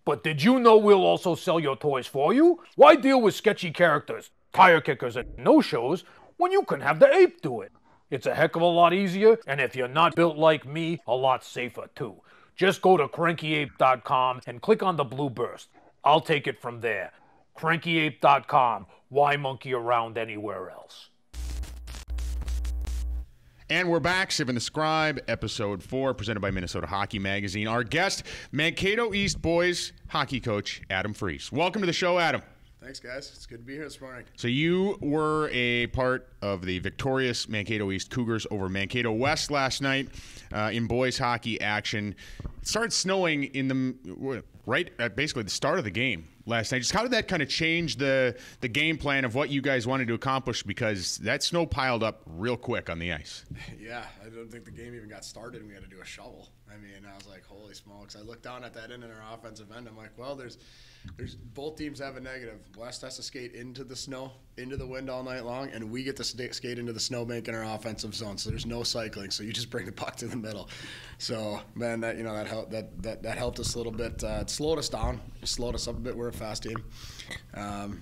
But did you know we'll also sell your toys for you? Why deal with sketchy characters, tire kickers, and no-shows when you can have the ape do it? It's a heck of a lot easier, and if you're not built like me, a lot safer too. Just go to CrankyApe.com and click on the blue burst. I'll take it from there. CrankyApe.com. Why monkey around anywhere else? And we're back, Sieve the Scribe, Episode 4, presented by Minnesota Hockey Magazine. Our guest, Mankato East boys hockey coach, Adam Freese. Welcome to the show, Adam. Thanks, guys. It's good to be here this morning. So you were a part of the victorious Mankato East Cougars over Mankato West last night in boys hockey action. It started snowing in the right at basically the start of the game last night. Just how did that kind of change the game plan of what you guys wanted to accomplish, because that snow piled up real quick on the ice? Yeah, I don't think the game even got started and we had to do a shovel. I mean, I was like, holy smokes. I looked down at that end in our offensive end. I'm like, well, there's both teams have a negative. West has to skate into the snow, into the wind all night long, and we get to skate into the snowbank in our offensive zone. So there's no cycling. So you just bring the puck to the middle. So man, that helped us a little bit. It slowed us down. It slowed us up a bit. We're a fast team,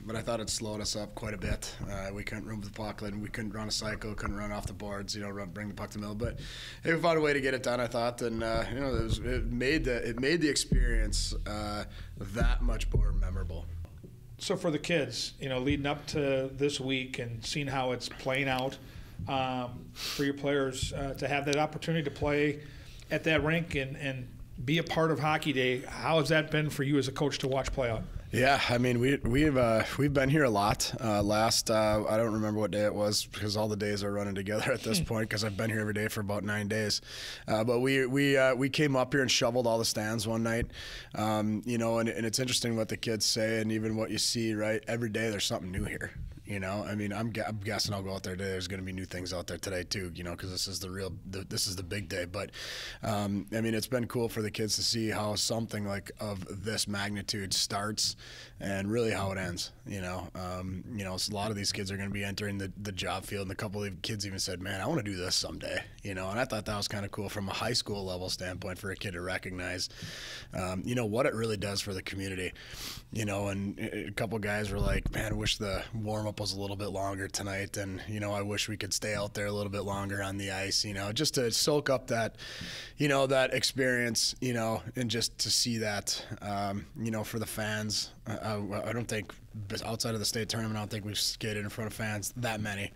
but I thought it slowed us up quite a bit. We couldn't move the puck, and we couldn't run a cycle, couldn't run off the boards. Bring the puck to the middle. But hey, we found a way to get it done, I thought, and it made the experience that much more memorable. So for the kids, leading up to this week and seeing how it's playing out for your players to have that opportunity to play at that rink and be a part of Hockey Day, how has that been for you as a coach to watch play out? Yeah, I mean we've been here a lot. I don't remember what day it was because all the days are running together at this point because I've been here every day for about 9 days. But we came up here and shoveled all the stands one night. And it's interesting what the kids say and even what you see. Right, every day there's something new here. I mean, I'm guessing I'll go out there today. There's going to be new things out there today too, because this is the big day. But I mean, it's been cool for the kids to see how something like of this magnitude starts and really how it ends. So a lot of these kids are going to be entering the job field, and a couple of kids even said, "Man, I want to do this someday." And I thought that was kind of cool from a high school level standpoint for a kid to recognize, what it really does for the community. And a couple guys were like, "Man, I wish the warm up was a little bit longer tonight, and I wish we could stay out there a little bit longer on the ice, just to soak up that that experience, and just to see that for the fans. I don't think outside of the state tournament, I don't think we've skated in front of fans that many.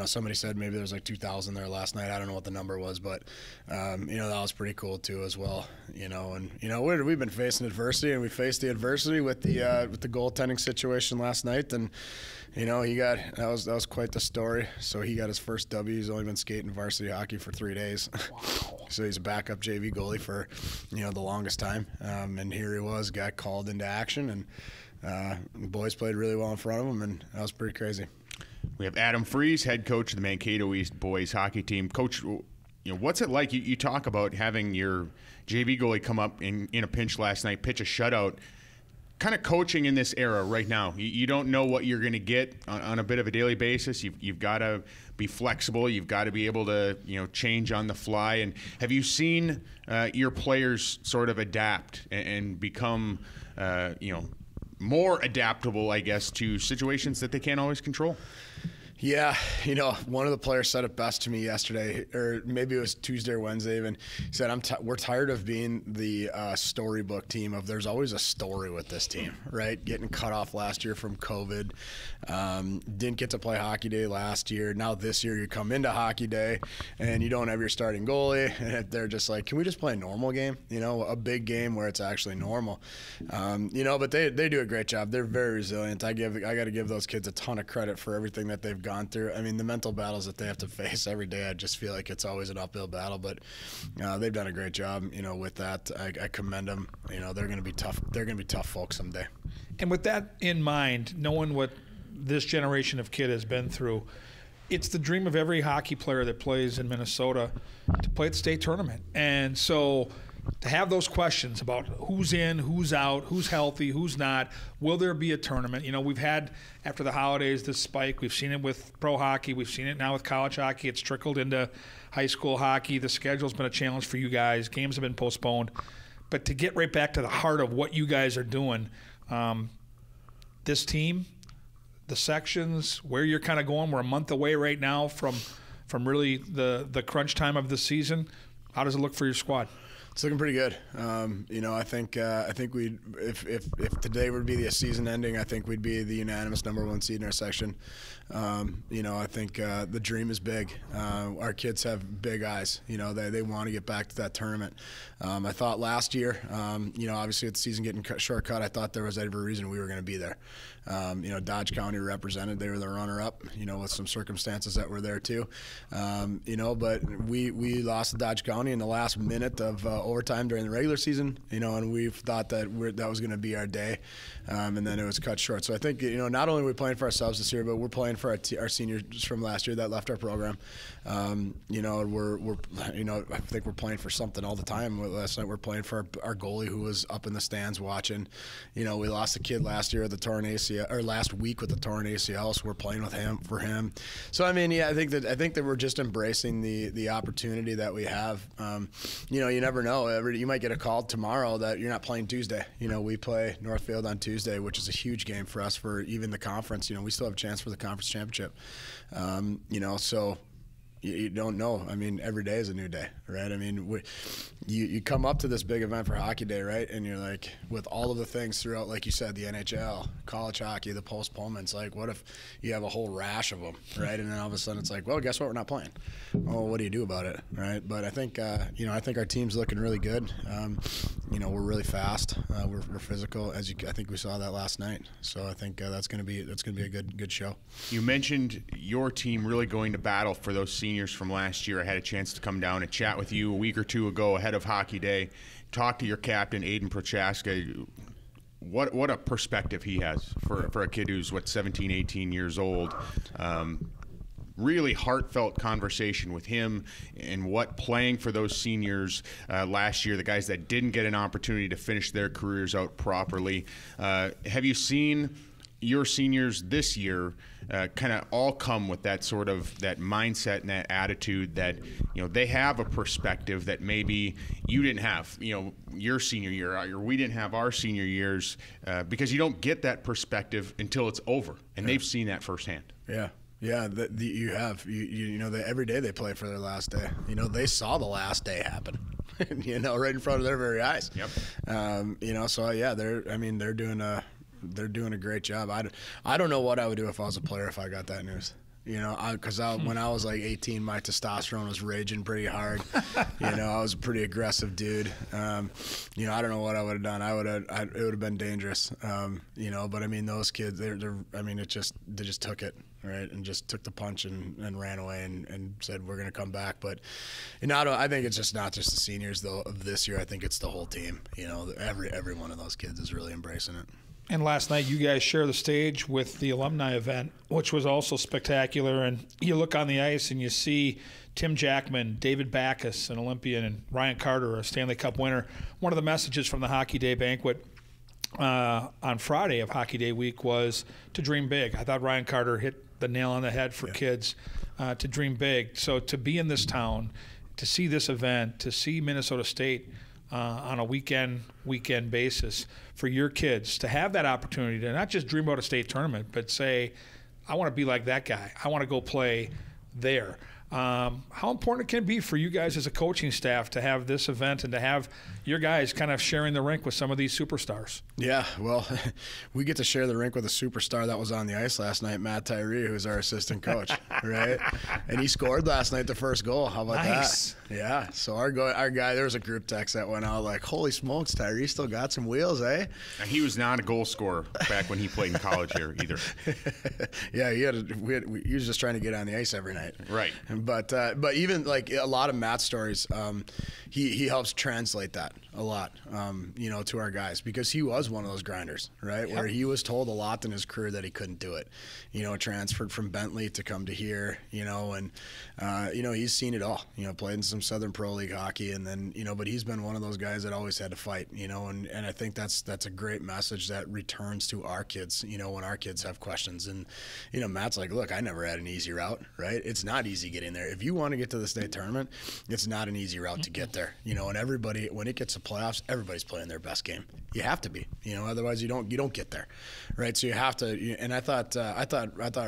Somebody said maybe there was like 2,000 there last night. I don't know what the number was, but that was pretty cool too as well. We've been facing adversity, and we faced the adversity with the goaltending situation last night, and that was quite the story. So he got his first W. He's only been skating varsity hockey for 3 days. Wow. So he's a backup JV goalie for the longest time, and here he was, got called into action, and the boys played really well in front of him, and that was pretty crazy. We have Adam Freese, head coach of the Mankato East boys hockey team. Coach, what's it like? You talk about having your JV goalie come up in a pinch last night, pitch a shutout. Kind of coaching in this era right now, you don't know what you're going to get on a bit of a daily basis. You've got to be flexible. You've got to be able to change on the fly. And have you seen your players sort of adapt and become more adaptable, I guess, to situations that they can't always control? Yeah, one of the players said it best to me yesterday, or maybe it was Tuesday or Wednesday even. He said, we're tired of being the storybook team of there's always a story with this team, right? Getting cut off last year from COVID. Didn't get to play Hockey Day last year. Now this year you come into Hockey Day and you don't have your starting goalie. And they're just like, can we just play a normal game? A big game where it's actually normal. But they do a great job. They're very resilient. I got to give those kids a ton of credit for everything that they've gone through. I mean, the mental battles that they have to face every day, I just feel like it's always an uphill battle, but they've done a great job, with that. I commend them. They're going to be tough. They're going to be tough folks someday. And with that in mind, knowing what this generation of kid has been through, it's the dream of every hockey player that plays in Minnesota to play at the state tournament. And so to have those questions about who's in, who's out, who's healthy, who's not, will there be a tournament? We've had, after the holidays, this spike. We've seen it with pro hockey. We've seen it now with college hockey. It's trickled into high school hockey. The schedule's been a challenge for you guys. Games have been postponed. But to get right back to the heart of what you guys are doing, this team, the sections, where you're kind of going, we're a month away right now from really the crunch time of the season. How does it look for your squad? It's looking pretty good. I think we'd if today would be the season ending, I think we'd be the unanimous #1 seed in our section. I think the dream is big. Our kids have big eyes. They want to get back to that tournament. I thought last year, obviously with the season getting shortcut, I thought there was every reason we were going to be there. Dodge County represented. They were the runner-up, with some circumstances that were there too. But we lost to Dodge County in the last minute of overtime during the regular season, and we thought that was going to be our day, and then it was cut short. So I think, not only are we playing for ourselves this year, but we're playing for our seniors from last year that left our program. I think we're playing for something all the time. Last night we're playing for our goalie who was up in the stands watching. We lost a kid last year with the torn ACL, or last week with the torn ACL, so we're playing with him for him. So I think that we're just embracing the opportunity that we have. You never know. You might get a call tomorrow that you're not playing Tuesday. We play Northfield on Tuesday, which is a huge game for us for even the conference. We still have a chance for the conference championship. So you don't know. I mean, every day is a new day, right? I mean, you come up to this big event for Hockey Day, right? And you're like, with all of the things throughout, like you said, the NHL, college hockey, the postponements, like, what if you have a whole rash of them, right? And then all of a sudden it's like, well, guess what? We're not playing. Well, what do you do about it, right? But I think, I think our team's looking really good. We're really fast. We're physical, I think we saw that last night. So I think that's going to be a good show. You mentioned your team really going to battle for those seniors from last year. I had a chance to come down and chat with you a week or two ago ahead of Hockey Day, talk to your captain, Aiden Prochaska. What a perspective he has for a kid who's, 17, 18 years old. Really heartfelt conversation with him and what playing for those seniors last year, the guys that didn't get an opportunity to finish their careers out properly. Have you seen your seniors this year kind of all come with that sort of that mindset and that attitude that they have a perspective that maybe you didn't have your senior year, or we didn't have our senior years, because you don't get that perspective until it's over, and they've seen that firsthand. Yeah, you have. Every day they play for their last day. They saw the last day happen. Right in front of their very eyes. Yep. So yeah, they're doing they're doing a great job. I don't know what I would do if I was a player if I got that news. You know, because when I was like 18, my testosterone was raging pretty hard. You know, I was a pretty aggressive dude. You know, I don't know what I would have done. It would have been dangerous. You know, but I mean, those kids, they just took it, right, and just took the punch and ran away and said we're going to come back. But you know, I think it's just not just the seniors though of this year. I think it's the whole team. You know, every one of those kids is really embracing it. And last night, you guys share the stage with the alumni event, which was also spectacular. And you look on the ice and you see Tim Jackman, David Backus, an Olympian, and Ryan Carter, a Stanley Cup winner. One of the messages from the Hockey Day banquet on Friday of Hockey Day week was to dream big. I thought Ryan Carter hit the nail on the head for kids to dream big. So to be in this town, to see this event, to see Minnesota State on a weekend basis for your kids, to have that opportunity to not just dream about a state tournament, but say, I want to be like that guy. I want to go play there. How important it can be for you guys as a coaching staff to have this event and to have your guys kind of sharing the rink with some of these superstars? Yeah, well, we get to share the rink with a superstar that was on the ice last night, Matt Tyree, who's our assistant coach, right? And he scored last night the first goal. How about that? Yeah, so our guy, there was a group text that went out like, holy smokes, Tyree still got some wheels, eh? And he was not a goal scorer back when he played in college here either. Yeah, he was just trying to get on the ice every night. Right. But even like a lot of Matt's stories, he helps translate that a lot, you know, to our guys, because he was one of those grinders, right? Yep. Where he was told a lot in his career that he couldn't do it, you know, transferred from Bentley to come to here, you know, and, you know, he's seen it all, you know, played in some Southern Pro League hockey, and then, you know, but he's been one of those guys that always had to fight, you know, and I think that's a great message that returns to our kids, you know, when our kids have questions. And, you know, Matt's like, look, I never had an easy route, right? It's not easy getting there. If you want to get to the state tournament, it's not an easy route to get there, you know, and everybody, when it gets to playoffs, everybody's playing their best game. You have to be, you know, otherwise you don't get there, right? So you have to, and I thought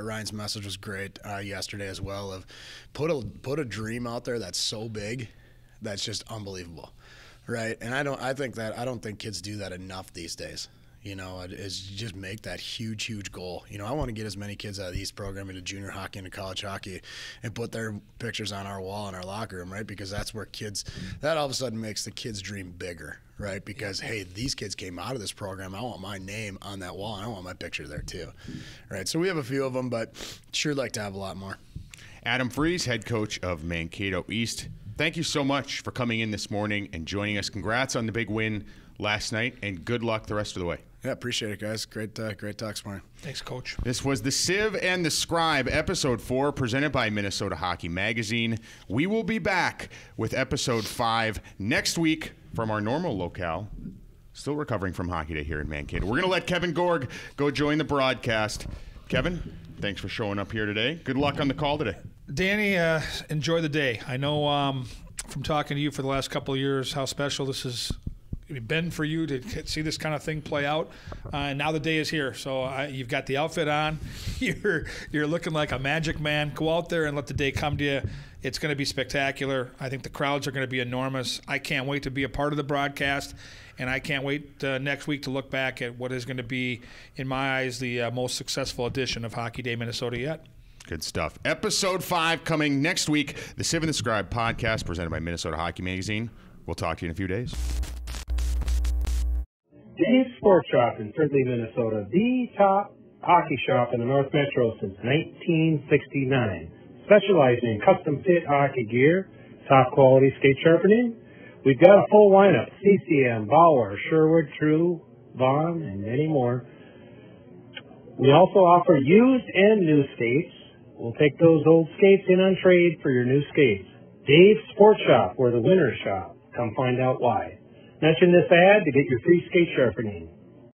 Ryan's message was great yesterday as well, of put a dream out there that's so big that's just unbelievable, right? And I don't think kids do that enough these days. You know, is just make that huge goal. You know, I want to get as many kids out of the East program into junior hockey, into college hockey, and put their pictures on our wall in our locker room, right? Because that's where that all of a sudden makes the kids' dream bigger, right? Because, hey, these kids came out of this program. I want my name on that wall, and I want my picture there too, right? So we have a few of them, but sure like to have a lot more. Adam Freese, head coach of Mankato East, thank you so much for coming in this morning and joining us. Congrats on the big win last night, and good luck the rest of the way. Yeah, appreciate it, guys. Great talk this morning. Thanks, Coach. This was the Sieve and the Scribe, Episode 4, presented by Minnesota Hockey Magazine. We will be back with Episode 5 next week from our normal locale. Still recovering from Hockey Day here in Mankato. We're going to let Kevin Gorg go join the broadcast. Kevin, thanks for showing up here today. Good luck on the call today. Danny, enjoy the day. I know from talking to you for the last couple of years how special this has been for you to see this kind of thing play out, and now the day is here. So you've got the outfit on. You're looking like a magic man. Go out there and let the day come to you. It's going to be spectacular. I think the crowds are going to be enormous. I can't wait to be a part of the broadcast, and I can't wait next week to look back at what is going to be, in my eyes, the most successful edition of Hockey Day Minnesota yet. Good stuff. Episode 5 coming next week. The Sieve and the Scribe podcast presented by Minnesota Hockey Magazine. We'll talk to you in a few days. Dave's Sports Shop in Fridley, Minnesota, the top hockey shop in the North Metro since 1969. Specializing in custom fit hockey gear, top quality skate sharpening. We've got a full lineup: CCM, Bauer, Sherwood, True, Vaughn, and many more. We also offer used and new skates. We'll take those old skates in on trade for your new skates. Dave's Sports Shop, where the winners shop. Come find out why. Mention this ad to get your free skate sharpening.